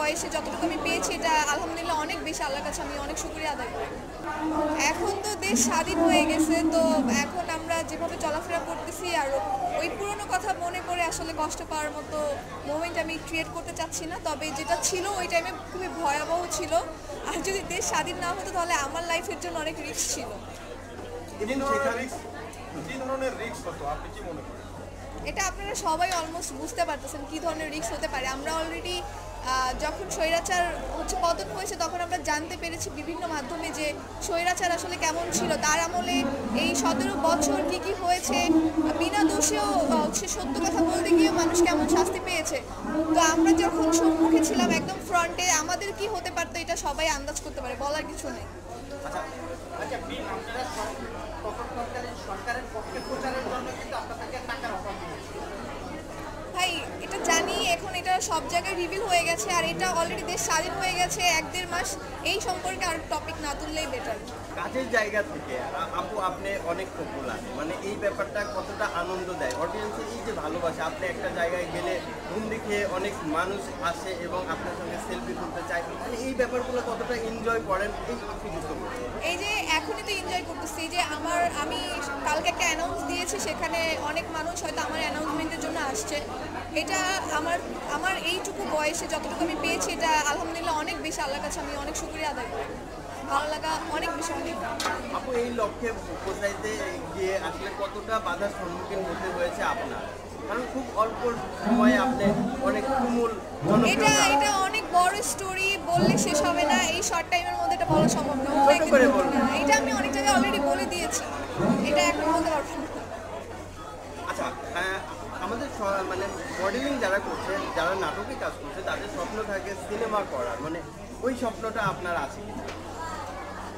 বয়সে যতটুকু আমি পেয়েছি এটা আলহামদুলিল্লাহ অনেক বেশি আল্লাহর কাছে আমি অনেক শুকরিয়া আদায় করি। এখন তো দেশ স্বাধীন হয়ে গেছে, তো এখন আমরা যেভাবে চলাফেরা করতেছি আর ওই পুরনো কথা মনে করে আসলে কষ্ট পাওয়ার মতো মোমেন্ট আমি ক্রিয়েট করতে চাচ্ছি না। তবে যেটা ছিল ওই টাইমে খুবই ভয়াবহ ছিল। আর যদি দেশ স্বাধীন না হতো তাহলে আমার লাইফের জন্য অনেক রিস্ক ছিল। এটা আপনারা সবাই অলমোস্ট বুঝতে পারতেছেন কী ধরনের রিস্ক হতে পারে। আমরা অলরেডি যখন স্বৈরাচার পতন হয়েছে তখন আমরা জানতে পেরেছি বিভিন্ন মাধ্যমে যে স্বৈরাচার আসলে কেমন ছিল, তার আমলে এই 17 বছর কী কী হয়েছে, বিনা দোষেও সত্য কথা বলতে গিয়েও মানুষ কেমন শাস্তি পেয়েছে। তো আমরা যখন সম্মুখে ছিলাম একদম ফ্রন্টে, আমাদের কি হতে পারতো এটা সবাই আন্দাজ করতে পারে, বলার কিছু নেই। ভাই এটা জানি, এখন এটা সব জায়গায় রিভিল হয়ে গেছে আর এটা অলরেডি দেশ স্বাধীন হয়ে গেছে 1-1.5 মাস। এই সম্পর্কে আর টপিক না তুললেই বেটার। কাজের জায়গা থেকে আপু আপনি অনেক পপুলার, মানে এই ব্যাপারটা কতটা আনন্দ দেয় অডিয়েন্সের, এই যে ভালোবাসা, আপনি একটা জায়গায় গেলে ঘুম দেখে অনেক মানুষ আসে এবং আপনার সঙ্গে সেলফি তুলতে চায়, মানে এই ব্যাপারগুলো কতটা এনজয় করেন এই কিছু? এই যে এখনই তো এনজয় করতেছি যে আমি কালকে একটা অ্যানাউন্স দিয়েছি, সেখানে অনেক মানুষ হয়তো আমার অ্যানাউন্সমেন্টের জন্য আসছে। এটা আমার এইটুকু বয়সে যতটুকু আমি পেয়েছি এটা আলহামদুলিল্লাহ অনেক বেশি আল্লাহর কাছে আমি অনেক শুকরিয়া আদায় করি। ভালো লাগা অনেক বেশি অনেক। আপু এই লক্ষ্যে পৌঁছাইতে গিয়ে আসলে কতটা বাধার সম্মুখীন হতে হয়েছে আপনার? কারণ খুব অল্প সময়ে আপনি অনেক তুমুল এটা অনেক বড় স্টোরি, বললে শেষ হবে না। এই শর্ট টাইমের মধ্যে এটা বলা সম্ভব না। এটা আমি অনেক জায়গায় অলরেডি বলে দিয়েছি, এটা এখন বলতে পারবো না। আচ্ছা, আমাদের মানে মডেলিং যারা করছে, যারা নাটকে কাজ করছে, তাদের স্বপ্ন থাকে সিনেমা করার, মানে ওই স্বপ্নটা আপনার আছে কি?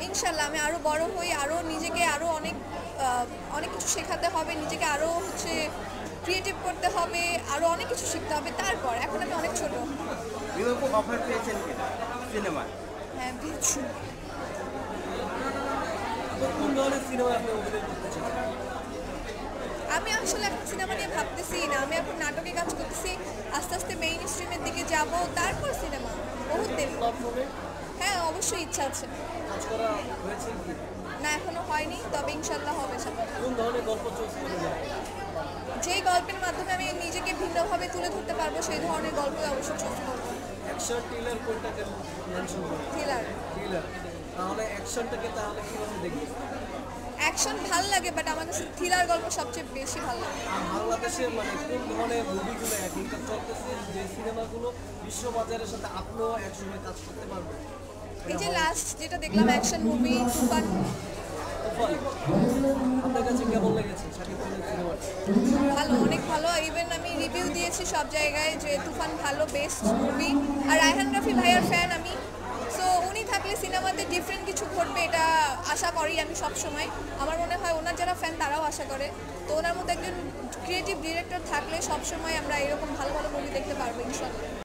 ইনশাল্লাহ আমি আরও বড় হই, আরও নিজেকে আরও অনেক কিছু শেখাতে হবে, নিজেকে আরও ক্রিয়েটিভ করতে হবে, আরও অনেক কিছু শিখতে হবে। তারপর এখন আমি অনেক ছোট। বিকল্প অফার পেয়েছেন কিনা সিনেমা? হ্যাঁ পেয়েছি। আমি আসলে এখন সিনেমা নিয়ে ভাবতেছি না, আমি এখন নাটকে কাজ করতেছি, আস্তে আস্তে মেইন স্ট্রিমের দিকে যাব, তারপর সিনেমা। বহুত দেরি। হ্যাঁ অবশ্যই ইচ্ছা আছে। না এখনো হয়নি, তবে ইনশাল্লাহ হবে। যেই গল্পের মাধ্যমে আমি নিজেকে ভিন্নভাবে তুলে ধরতে পারবো সেই ধরনের গল্প অবশ্যই চুজ করবো। থ্রিলার। অ্যাকশন ভাল লাগে, বাট আমার কাছে থ্রিলার গল্প সবচেয়ে বেশি ভালো লাগে। বাংলাদেশের মানে কোন ধরনের মুভিগুলো এখনকার চলতেছে, যে সিনেমাগুলো বিশ্ববাজারের সাথে আপনিও একসঙ্গে কাজ করতে পারবেন? এই যে লাস্ট যেটা দেখলাম অ্যাকশন মুভি তুফান। আপনার কাছে কেমন লেগেছে শাকিব খানের সিনেমাটা? ভালো, অনেক ভালো। ইভেন আমি রিভিউ দিয়েছি সব জায়গায় যে তুফান ভালো, বেস্ট মুভি। আর রায়হান রাফি ভাইয়ার ফ্যান আমি, সো উনি থাকলে সিনেমাতে ডিফারেন্ট কিছু ঘটবে এটা আশা করি আমি সব সময়। আমার মনে হয় ওনার যারা ফ্যান তারাও আশা করে। তো ওনার মধ্যে একজন ক্রিয়েটিভ ডিরেক্টর থাকলে সবসময় আমরা এরকম ভালো ভালো মুভি দেখতে পারবো ইনশাল্লাহ।